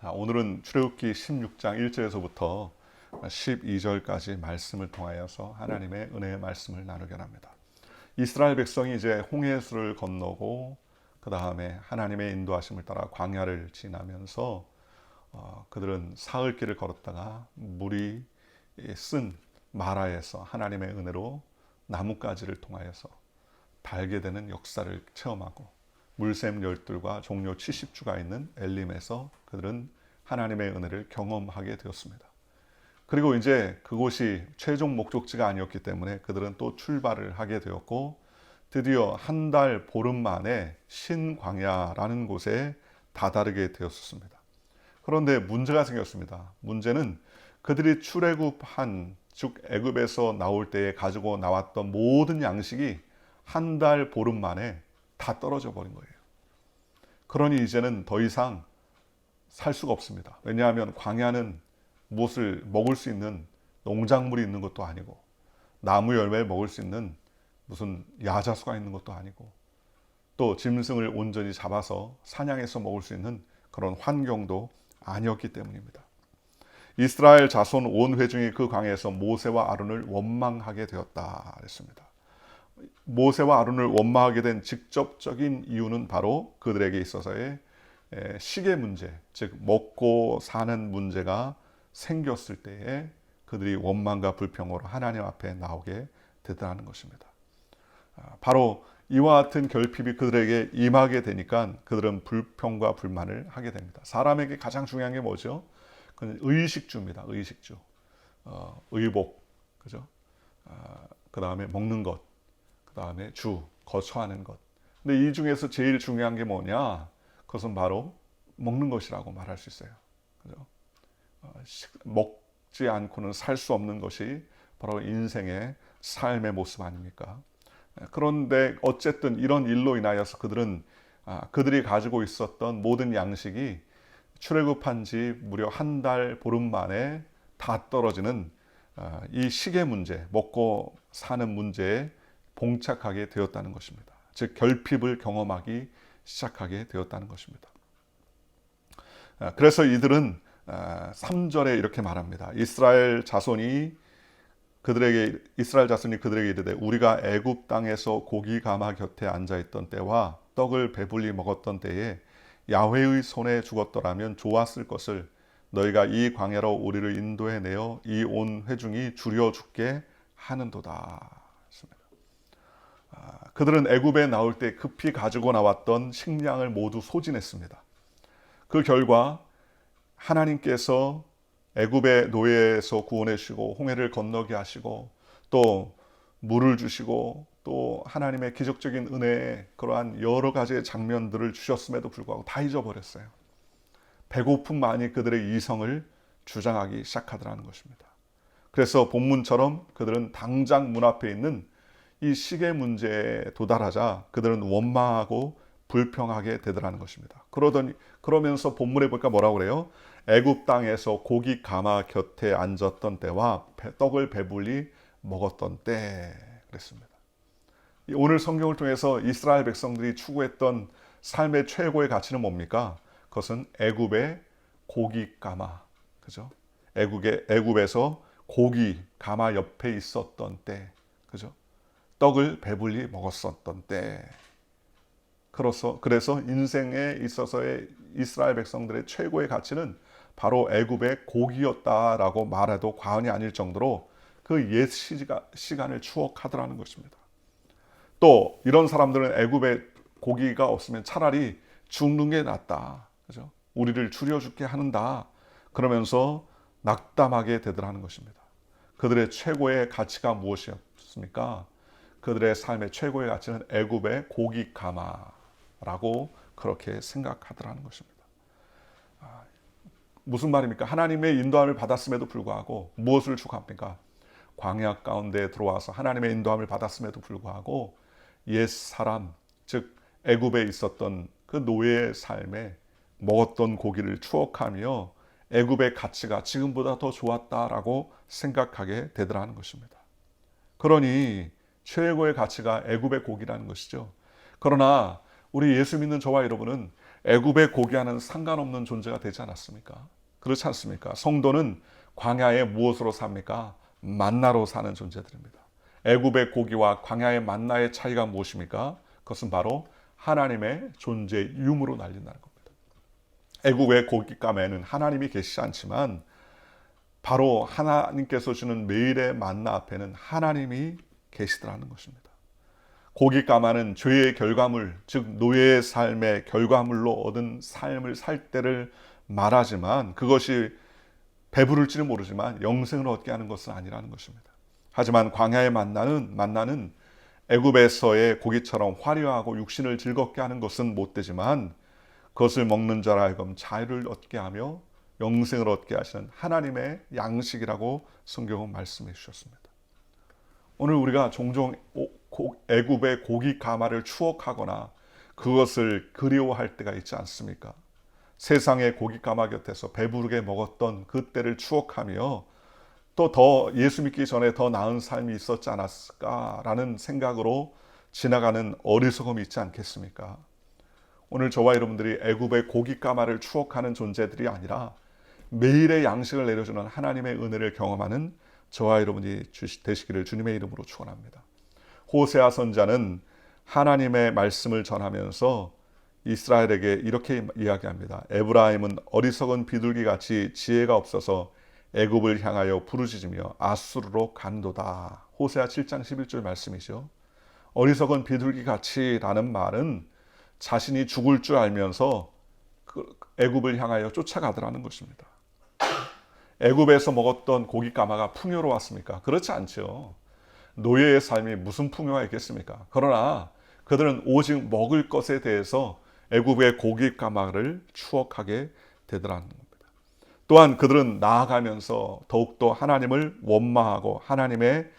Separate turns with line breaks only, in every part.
오늘은 출애굽기 16장 1절에서부터 12절까지 말씀을 통하여서 하나님의 은혜의 말씀을 나누게 합니다. 이스라엘 백성이 이제 홍해수를 건너고 그 다음에 하나님의 인도하심을 따라 광야를 지나면서 그들은 사흘 길을 걸었다가 물이 쓴 마라에서 하나님의 은혜로 나뭇가지를 통하여서 달게 되는 역사를 체험하고 물샘 열둘과 종료 70주가 있는 엘림에서 그들은 하나님의 은혜를 경험하게 되었습니다. 그리고 이제 그곳이 최종 목적지가 아니었기 때문에 그들은 또 출발을 하게 되었고 드디어 한 달 보름 만에 신광야라는 곳에 다다르게 되었습니다. 그런데 문제가 생겼습니다. 문제는 그들이 출애굽한 즉 애굽에서 나올 때에 가지고 나왔던 모든 양식이 한 달 보름 만에 다 떨어져 버린 거예요. 그러니 이제는 더 이상 살 수가 없습니다. 왜냐하면 광야는 무엇을 먹을 수 있는 농작물이 있는 것도 아니고 나무 열매를 먹을 수 있는 무슨 야자수가 있는 것도 아니고 또 짐승을 온전히 잡아서 사냥해서 먹을 수 있는 그런 환경도 아니었기 때문입니다. 이스라엘 자손 온 회중이 그 광야에서 모세와 아론을 원망하게 되었다 했습니다. 모세와 아론을 원망하게 된 직접적인 이유는 바로 그들에게 있어서의 식의 문제, 즉 먹고 사는 문제가 생겼을 때에 그들이 원망과 불평으로 하나님 앞에 나오게 되더라는 것입니다. 바로 이와 같은 결핍이 그들에게 임하게 되니까 그들은 불평과 불만을 하게 됩니다. 사람에게 가장 중요한 게 뭐죠? 그건 의식주입니다. 의식주, 의복, 그죠? 그 다음에 먹는 것, 그 다음에 거처하는 것. 근데 이 중에서 제일 중요한 게 뭐냐? 그것은 바로 먹는 것이라고 말할 수 있어요. 그죠? 먹지 않고는 살 수 없는 것이 바로 인생의 삶의 모습 아닙니까? 그런데 어쨌든 이런 일로 인하여서 그들은 그들이 가지고 있었던 모든 양식이 출애굽한 지 무려 한 달 보름 만에 다 떨어지는 이 식의 문제, 먹고 사는 문제에 봉착하게 되었다는 것입니다. 즉 결핍을 경험하기 시작하게 되었다는 것입니다. 그래서 이들은 3절에 이렇게 말합니다. 이스라엘 자손이 그들에게 이르되 우리가 애굽 땅에서 고기 가마 곁에 앉아 있던 때와 떡을 배불리 먹었던 때에 야훼의 손에 죽었더라면 좋았을 것을 너희가 이 광야로 우리를 인도해 내어 이 온 회중이 줄여 죽게 하는도다. 그들은 애굽에 나올 때 급히 가지고 나왔던 식량을 모두 소진했습니다. 그 결과 하나님께서 애굽의 노예에서 구원해 주시고 홍해를 건너게 하시고 또 물을 주시고 또 하나님의 기적적인 은혜에 그러한 여러 가지의 장면들을 주셨음에도 불구하고 다 잊어버렸어요. 배고픔만이 그들의 이성을 주장하기 시작하더라는 것입니다. 그래서 본문처럼 그들은 당장 문 앞에 있는 이 식의 문제에 도달하자 그들은 원망하고 불평하게 되더라는 것입니다. 그러면서 본문에 보니까 뭐라고 그래요? 애굽 땅에서 고기 가마 곁에 앉았던 때와 떡을 배불리 먹었던 때 그랬습니다. 오늘 성경을 통해서 이스라엘 백성들이 추구했던 삶의 최고의 가치는 뭡니까? 그것은 애굽의 고기 가마, 그죠? 애굽에서 고기 가마 옆에 있었던 때, 그죠? 떡을 배불리 먹었었던 때. 그래서 인생에 있어서의 이스라엘 백성들의 최고의 가치는 바로 애굽의 고기였다라고 말해도 과언이 아닐 정도로 그 옛 시간을 추억하더라는 것입니다. 또 이런 사람들은 애굽에 고기가 없으면 차라리 죽는 게 낫다. 그죠? 우리를 줄여 죽게 하는다. 그러면서 낙담하게 되더라는 것입니다. 그들의 최고의 가치가 무엇이었습니까? 그들의 삶의 최고의 가치는 애굽의 고기 가마라고 그렇게 생각하더라는 것입니다. 무슨 말입니까? 하나님의 인도함을 받았음에도 불구하고 무엇을 추구합니까? 광야 가운데 들어와서 하나님의 인도함을 받았음에도 불구하고 옛 사람, 즉 애굽에 있었던 그 노예의 삶에 먹었던 고기를 추억하며 애굽의 가치가 지금보다 더 좋았다라고 생각하게 되더라는 것입니다. 그러니 최고의 가치가 애굽의 고기라는 것이죠. 그러나 우리 예수 믿는 저와 여러분은 애굽의 고기와는 상관없는 존재가 되지 않았습니까? 그렇지 않습니까? 성도는 광야에 무엇으로 삽니까? 만나로 사는 존재들입니다. 애굽의 고기와 광야의 만나의 차이가 무엇입니까? 그것은 바로 하나님의 존재 유무로 날린다는 겁니다. 애굽의 고깃감에는 하나님이 계시지 않지만 바로 하나님께서 주는 매일의 만나 앞에는 하나님이 계시더라는 것입니다. 고깃가마는 죄의 결과물, 즉 노예의 삶의 결과물로 얻은 삶을 살 때를 말하지만 그것이 배부를지는 모르지만 영생을 얻게 하는 것은 아니라는 것입니다. 하지만 광야의 만나는 애굽에서의 고기처럼 화려하고 육신을 즐겁게 하는 것은 못 되지만 그것을 먹는 자라 하여금 자유를 얻게 하며 영생을 얻게 하시는 하나님의 양식이라고 성경은 말씀해 주셨습니다. 오늘 우리가 종종 애굽의 고기 가마를 추억하거나 그것을 그리워할 때가 있지 않습니까? 세상의 고기 가마 곁에서 배부르게 먹었던 그때를 추억하며 또 더 예수 믿기 전에 더 나은 삶이 있었지 않았을까라는 생각으로 지나가는 어리석음이 있지 않겠습니까? 오늘 저와 여러분들이 애굽의 고기 가마를 추억하는 존재들이 아니라 매일의 양식을 내려주는 하나님의 은혜를 경험하는 저와 여러분이 되시기를 주님의 이름으로 축원합니다. 호세아 선자는 하나님의 말씀을 전하면서 이스라엘에게 이렇게 이야기합니다. 에브라임은 어리석은 비둘기같이 지혜가 없어서 애굽을 향하여 부르짖으며 아수르로 간도다. 호세아 7장 11절 말씀이죠. 어리석은 비둘기같이라는 말은 자신이 죽을 줄 알면서 애굽을 향하여 쫓아가더라는 것입니다. 애굽에서 먹었던 고기 가마가 풍요로웠습니까? 그렇지 않죠. 노예의 삶이 무슨 풍요가 있겠습니까? 그러나 그들은 오직 먹을 것에 대해서 애굽의 고기 가마를 추억하게 되더라는 겁니다. 또한 그들은 나아가면서 더욱더 하나님을 원망하고 하나님의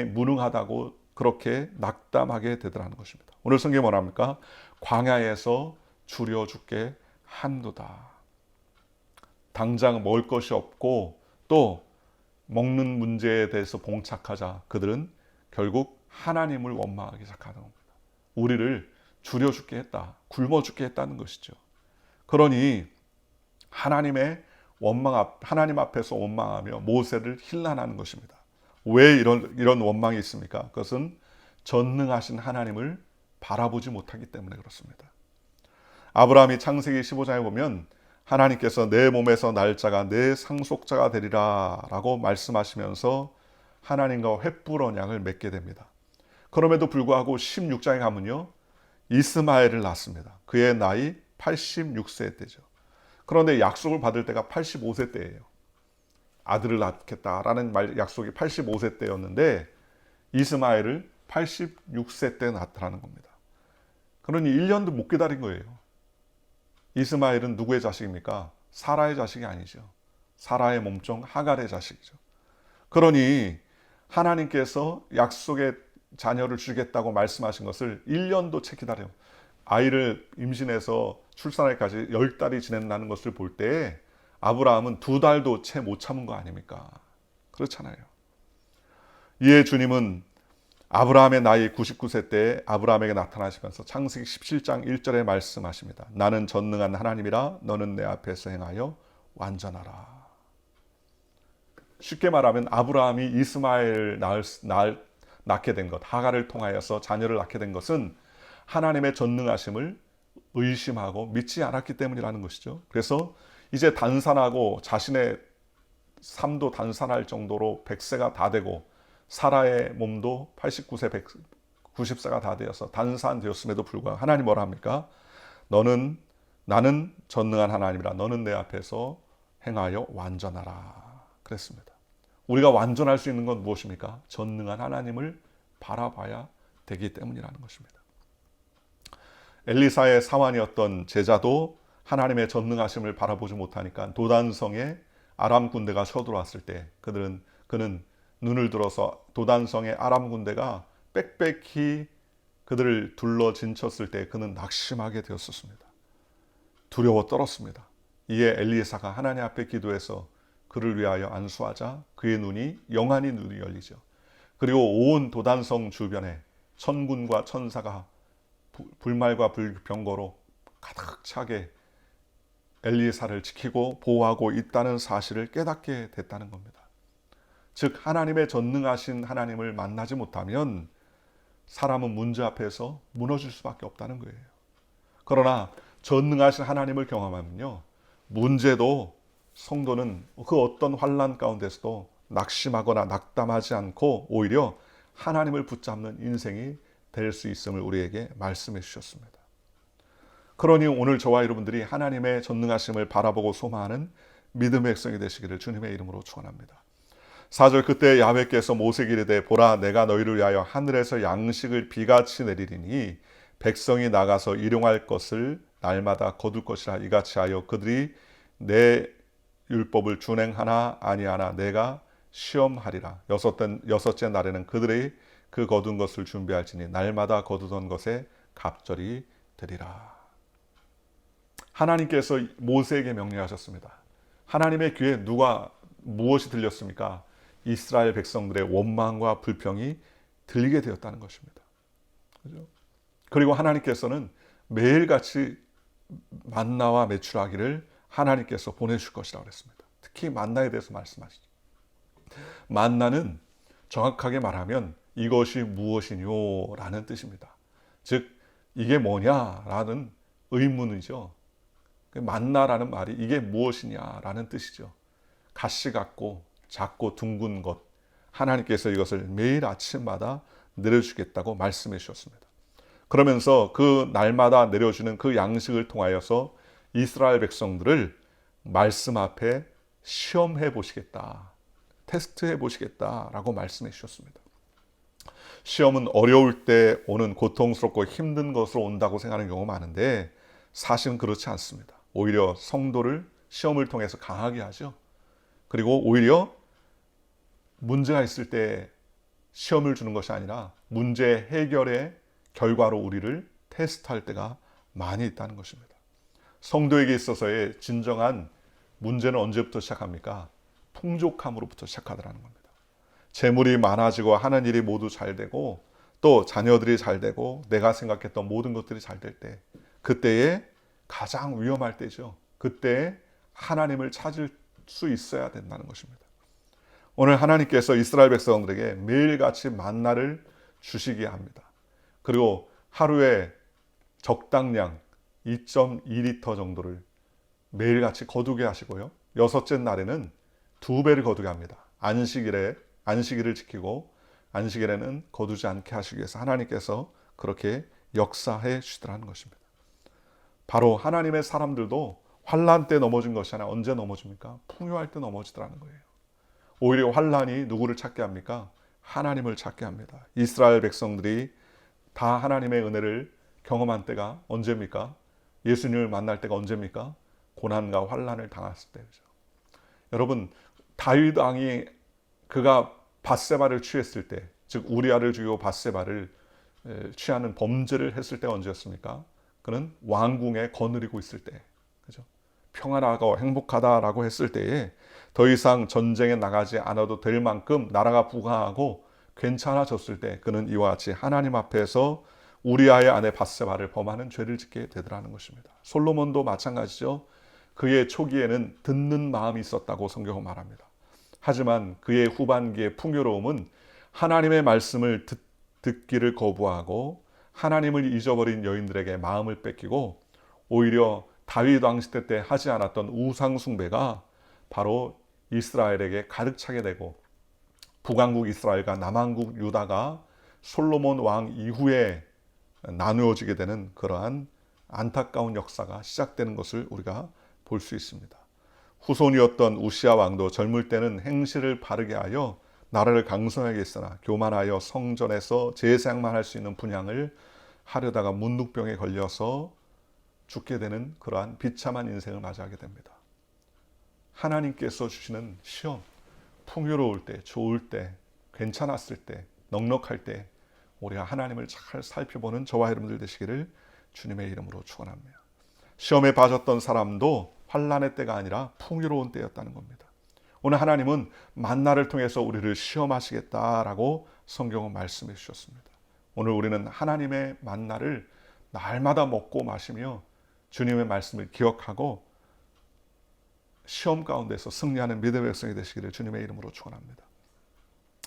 무능하다고 그렇게 낙담하게 되더라는 것입니다. 오늘 성경이 뭐랍니까? 광야에서 줄여 죽게 한도다. 당장 먹을 것이 없고 또 먹는 문제에 대해서 봉착하자 그들은 결국 하나님을 원망하기 시작하는 겁니다. 우리를 줄여 죽게 했다. 굶어 죽게 했다는 것이죠. 그러니 하나님 앞에서 원망하며 모세를 힐난하는 것입니다. 왜 이런 원망이 있습니까? 그것은 전능하신 하나님을 바라보지 못하기 때문에 그렇습니다. 아브라함이 창세기 15장에 보면 하나님께서 내 몸에서 날 자가 내 상속자가 되리라 라고 말씀하시면서 하나님과 횃불 언약을 맺게 됩니다. 그럼에도 불구하고 16장에 가면요, 이스마엘을 낳습니다. 그의 나이 86세 때죠. 그런데 약속을 받을 때가 85세 때예요. 아들을 낳겠다라는 약속이 85세 때였는데 이스마엘을 86세 때 낳더라는 겁니다. 그러니 1년도 못 기다린 거예요. 이스마엘은 누구의 자식입니까? 사라의 자식이 아니죠. 사라의 몸종 하갈의 자식이죠. 그러니 하나님께서 약속의 자녀를 주겠다고 말씀하신 것을 1년도 채 기다려 아이를 임신해서 출산하기까지 10달이 지낸다는 것을 볼 때 아브라함은 2달도 채 못 참은 거 아닙니까? 그렇잖아요. 이에 주님은 아브라함의 나이 99세 때에 아브라함에게 나타나시면서 창세기 17장 1절에 말씀하십니다. 나는 전능한 하나님이라 너는 내 앞에서 행하여 완전하라. 쉽게 말하면 아브라함이 이스마엘을 낳게 된 것, 하갈을 통하여서 자녀를 낳게 된 것은 하나님의 전능하심을 의심하고 믿지 않았기 때문이라는 것이죠. 그래서 이제 단산하고 자신의 삶도 단산할 정도로 100세가 다 되고 사라의 몸도 89세, 90세가 다 되어서 단산되었음에도 불구하고 하나님 뭐라 합니까? 나는 전능한 하나님이라 너는 내 앞에서 행하여 완전하라 그랬습니다. 우리가 완전할 수 있는 건 무엇입니까? 전능한 하나님을 바라봐야 되기 때문이라는 것입니다. 엘리사의 사환이었던 제자도 하나님의 전능하심을 바라보지 못하니까 도단성에 아람 군대가 쳐들어왔을 때 그는 눈을 들어서 도단성의 아람 군대가 빽빽히 그들을 둘러 진쳤을 때 그는 낙심하게 되었습니다. 두려워 떨었습니다. 이에 엘리사가 하나님 앞에 기도해서 그를 위하여 안수하자 그의 눈이 영안히 눈이 열리죠. 그리고 온 도단성 주변에 천군과 천사가 불말과 불병거로 가득 차게 엘리사를 지키고 보호하고 있다는 사실을 깨닫게 됐다는 겁니다. 즉 하나님의 전능하신 하나님을 만나지 못하면 사람은 문제 앞에서 무너질 수밖에 없다는 거예요. 그러나 전능하신 하나님을 경험하면요, 문제도 성도는 그 어떤 환난 가운데서도 낙심하거나 낙담하지 않고 오히려 하나님을 붙잡는 인생이 될 수 있음을 우리에게 말씀해 주셨습니다. 그러니 오늘 저와 여러분들이 하나님의 전능하심을 바라보고 소망하는 믿음의 백성이 되시기를 주님의 이름으로 축원합니다. 4절 그때 야훼께서 모세에게 이르되 보라 내가 너희를 위하여 하늘에서 양식을 비같이 내리리니 백성이 나가서 일용할 것을 날마다 거둘 것이라 이같이 하여 그들이 내 율법을 준행하나 아니하나 내가 시험하리라. 여섯째 날에는 그들이 그 거둔 것을 준비할지니 날마다 거두던 것에 갑절이 되리라. 하나님께서 모세에게 명령하셨습니다. 하나님의 귀에 무엇이 들렸습니까? 이스라엘 백성들의 원망과 불평이 들리게 되었다는 것입니다. 그죠? 그리고 하나님께서는 매일같이 만나와 메추라기를 하나님께서 보내줄 것이라고 그랬습니다. 특히 만나에 대해서 말씀하시죠. 만나는 정확하게 말하면 이것이 무엇이뇨? 라는 뜻입니다. 즉 이게 뭐냐라는 의문이죠. 만나라는 말이 이게 무엇이냐라는 뜻이죠. 가시 같고 작고 둥근 것, 하나님께서 이것을 매일 아침마다 내려주겠다고 말씀해 주셨습니다. 그러면서 그 날마다 내려주는 그 양식을 통하여서 이스라엘 백성들을 말씀 앞에 시험해 보시겠다, 테스트해 보시겠다라고 말씀해 주셨습니다. 시험은 어려울 때 오는 고통스럽고 힘든 것으로 온다고 생각하는 경우가 많은데 사실은 그렇지 않습니다. 오히려 성도를 시험을 통해서 강하게 하죠. 그리고 오히려 문제가 있을 때 시험을 주는 것이 아니라 문제 해결의 결과로 우리를 테스트할 때가 많이 있다는 것입니다. 성도에게 있어서의 진정한 문제는 언제부터 시작합니까? 풍족함으로부터 시작하더라는 겁니다. 재물이 많아지고 하는 일이 모두 잘 되고 또 자녀들이 잘 되고 내가 생각했던 모든 것들이 잘 될 때, 그때에 가장 위험할 때죠. 그때 하나님을 찾을 수 있어야 된다는 것입니다. 오늘 하나님께서 이스라엘 백성들에게 매일같이 만나를 주시게 합니다. 그리고 하루에 적당량 2.2리터 정도를 매일같이 거두게 하시고요. 여섯째 날에는 2배를 거두게 합니다. 안식일을 지키고 안식일에는 거두지 않게 하시기 위해서 하나님께서 그렇게 역사해 주시더라는 것입니다. 바로 하나님의 사람들도 환난 때 넘어진 것이 아니라 언제 넘어집니까? 풍요할 때 넘어지더라는 거예요. 오히려 환난이 누구를 찾게 합니까? 하나님을 찾게 합니다. 이스라엘 백성들이 다 하나님의 은혜를 경험한 때가 언제입니까? 예수님을 만날 때가 언제입니까? 고난과 환난을 당했을 때죠. 여러분, 다윗 왕이 그가 밧세바를 취했을 때, 즉 우리아를 죽이고 밧세바를 취하는 범죄를 했을 때가 언제였습니까? 그는 왕궁에 거느리고 있을 때, 그죠? 평안하고 행복하다라고 했을 때에 더 이상 전쟁에 나가지 않아도 될 만큼 나라가 부강하고 괜찮아졌을 때 그는 이와 같이 하나님 앞에서 우리아의 아내 밧세바를 범하는 죄를 짓게 되더라는 것입니다. 솔로몬도 마찬가지죠. 그의 초기에는 듣는 마음이 있었다고 성경은 말합니다. 하지만 그의 후반기의 풍요로움은 하나님의 말씀을 듣기를 거부하고 하나님을 잊어버린 여인들에게 마음을 뺏기고 오히려 다윗 왕 시대 때 하지 않았던 우상 숭배가 바로 이스라엘에게 가득 차게 되고 북왕국 이스라엘과 남왕국 유다가 솔로몬 왕 이후에 나누어지게 되는 그러한 안타까운 역사가 시작되는 것을 우리가 볼 수 있습니다. 후손이었던 우시아 왕도 젊을 때는 행실을 바르게 하여 나라를 강성하게 했으나 교만하여 성전에서 제사장만 할 수 있는 분향을 하려다가 문둥병에 걸려서 죽게 되는 그러한 비참한 인생을 맞이하게 됩니다. 하나님께서 주시는 시험, 풍요로울 때, 좋을 때, 괜찮았을 때, 넉넉할 때 우리가 하나님을 잘 살펴보는 저와 여러분들 되시기를 주님의 이름으로 축원합니다. 시험에 빠졌던 사람도 환난의 때가 아니라 풍요로운 때였다는 겁니다. 오늘 하나님은 만나를 통해서 우리를 시험하시겠다라고 성경은 말씀해 주셨습니다. 오늘 우리는 하나님의 만나를 날마다 먹고 마시며 주님의 말씀을 기억하고 시험 가운데서 승리하는 믿음의 백성이 되시기를 주님의 이름으로 축원합니다.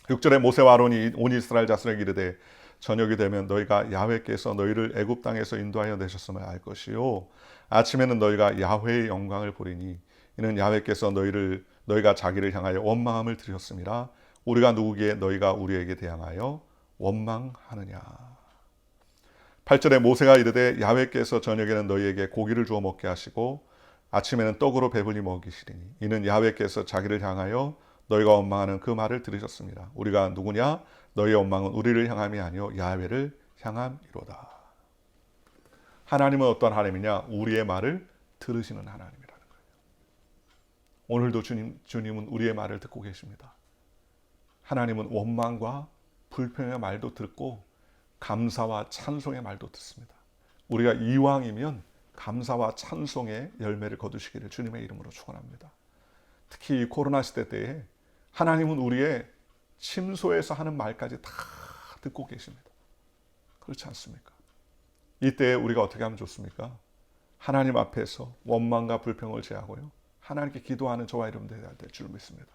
6절에 모세와 아론이 온 이스라엘 자손에게 이르되 저녁이 되면 너희가 야훼께서 너희를 애굽 땅에서 인도하여 내셨음을 알 것이요 아침에는 너희가 야훼의 영광을 보리니 이는 야훼께서 너희가 자기를 향하여 원망함을 들였음이라 우리가 누구기에 너희가 우리에게 대항하여 원망하느냐. 8절에 모세가 이르되 야훼께서 저녁에는 너희에게 고기를 주어 먹게 하시고 아침에는 떡으로 배불리 먹이시리니 이는 야훼께서 자기를 향하여 너희가 원망하는 그 말을 들으셨습니다. 우리가 누구냐? 너희의 원망은 우리를 향함이 아니요 야훼를 향함이로다. 하나님은 어떤 하나님이냐? 우리의 말을 들으시는 하나님이라는 거예요. 오늘도 주님은 우리의 말을 듣고 계십니다. 하나님은 원망과 불평의 말도 듣고 감사와 찬송의 말도 듣습니다. 우리가 이왕이면 감사와 찬송의 열매를 거두시기를 주님의 이름으로 축원합니다. 특히 이 코로나 시대 때에 하나님은 우리의 침소에서 하는 말까지 다 듣고 계십니다. 그렇지 않습니까? 이때 우리가 어떻게 하면 좋습니까? 하나님 앞에서 원망과 불평을 제하고요. 하나님께 기도하는 저와 여러분들이 될 줄 믿습니다.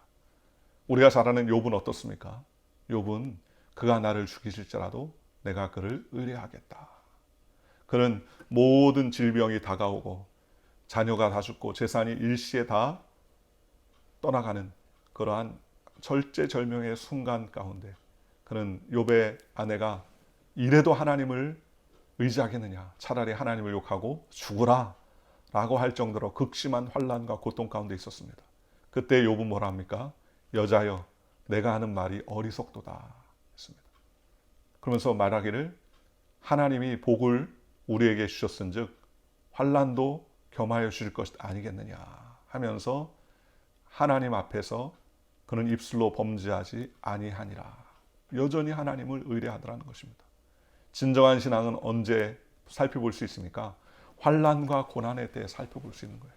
우리가 잘 아는 욥은 어떻습니까? 욥은 그가 나를 죽이실지라도 내가 그를 의뢰하겠다. 그는 모든 질병이 다가오고 자녀가 다 죽고 재산이 일시에 다 떠나가는 그러한 절제절명의 순간 가운데 그는 욥의 아내가 이래도 하나님을 의지하겠느냐, 차라리 하나님을 욕하고 죽으라 라고 할 정도로 극심한 환난과 고통 가운데 있었습니다. 그때 욥은 뭐라 합니까? 여자여 내가 하는 말이 어리석도다 했습니다. 그러면서 말하기를 하나님이 복을 우리에게 주셨은즉 환난도 겸하여 주실 것이 아니겠느냐 하면서 하나님 앞에서 그는 입술로 범죄하지 아니하니라. 여전히 하나님을 의뢰하더라는 것입니다. 진정한 신앙은 언제 살펴볼 수 있습니까? 환난과 고난의 때에 살펴볼 수 있는 거예요.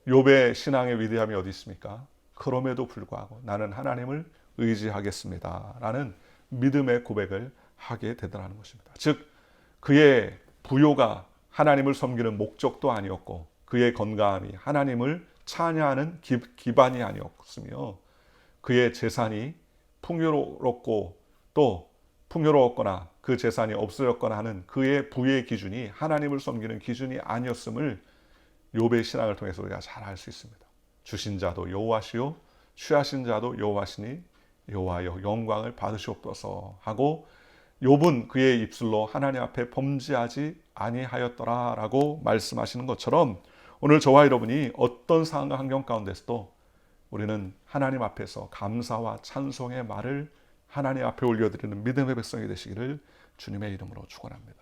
욥의 신앙의 위대함이 어디 있습니까? 그럼에도 불구하고 나는 하나님을 의지하겠습니다 라는 믿음의 고백을 하게 되더라는 것입니다. 즉 그의 부요가 하나님을 섬기는 목적도 아니었고 그의 건강함이 하나님을 찬양하는 기반이 아니었으며 그의 재산이 풍요롭고 또 풍요로웠거나 그 재산이 없어졌거나 하는 그의 부의 기준이 하나님을 섬기는 기준이 아니었음을 욥의 신앙을 통해서 우리가 잘 알 수 있습니다. 주신 자도 여호와시요 취하신 자도 여호와시니 여호와여 영광을 받으시옵소서 하고 욥은 그의 입술로 하나님 앞에 범죄하지 아니하였더라라고 말씀하시는 것처럼 오늘 저와 여러분이 어떤 상황과 환경 가운데서도 우리는 하나님 앞에서 감사와 찬송의 말을 하나님 앞에 올려드리는 믿음의 백성이 되시기를 주님의 이름으로 축원합니다.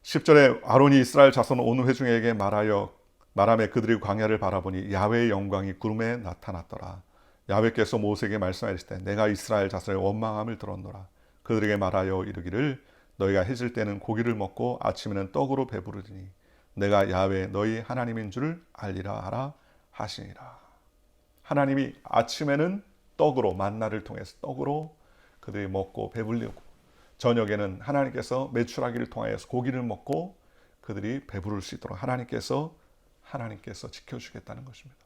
10절에 아론이 이스라엘 자손 온 회중에게 말하며 그들이 광야를 바라보니 야훼의 영광이 구름에 나타났더라. 야훼께서 모세에게 말씀하실 때 내가 이스라엘 자손의 원망함을 들었노라. 그들에게 말하여 이르기를 너희가 해질 때는 고기를 먹고 아침에는 떡으로 배부르리니 내가 야훼 너희 하나님인 줄 알리라 하라 하시니라. 하나님이 아침에는 떡으로 만나를 통해서 떡으로 그들이 먹고 배불리고 저녁에는 하나님께서 메추라기를 통하여서 고기를 먹고 그들이 배부를 수 있도록 하나님께서 지켜주겠다는 것입니다.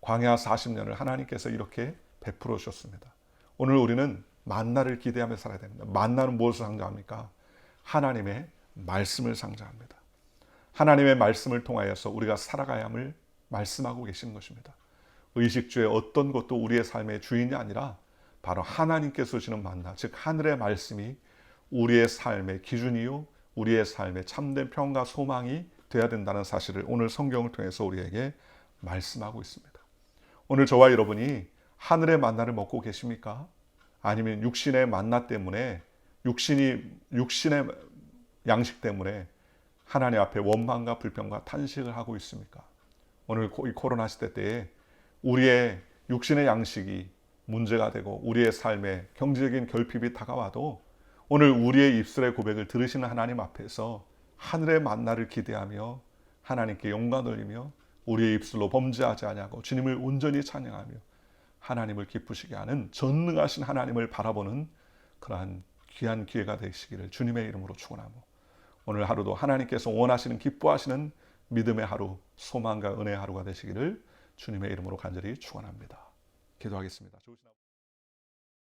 광야 40년을 하나님께서 이렇게 베풀어 주셨습니다. 오늘 우리는 만나를 기대하며 살아야 됩니다. 만나는 무엇을 상징합니까? 하나님의 말씀을 상징합니다. 하나님의 말씀을 통하여서 우리가 살아가야 함을 말씀하고 계시는 것입니다. 의식주의 어떤 것도 우리의 삶의 주인이 아니라 바로 하나님께서 주시는 만나, 즉 하늘의 말씀이 우리의 삶의 기준이요 우리의 삶의 참된 평과 소망이 되어야 된다는 사실을 오늘 성경을 통해서 우리에게 말씀하고 있습니다. 오늘 저와 여러분이 하늘의 만나를 먹고 계십니까? 아니면 육신의 만나 때문에 육신의 양식 때문에 하나님 앞에 원망과 불평과 탄식을 하고 있습니까? 오늘 이 코로나 시대 때에 우리의 육신의 양식이 문제가 되고 우리의 삶에 경제적인 결핍이 다가와도 오늘 우리의 입술의 고백을 들으시는 하나님 앞에서 하늘의 만나를 기대하며 하나님께 영광 돌리며 우리의 입술로 범죄하지 아니하고 주님을 온전히 찬양하며 하나님을 기쁘시게 하는 전능하신 하나님을 바라보는 그러한 귀한 기회가 되시기를 주님의 이름으로 축원하고 오늘 하루도 하나님께서 원하시는 기뻐하시는 믿음의 하루, 소망과 은혜의 하루가 되시기를 주님의 이름으로 간절히 축원합니다. 기도하겠습니다.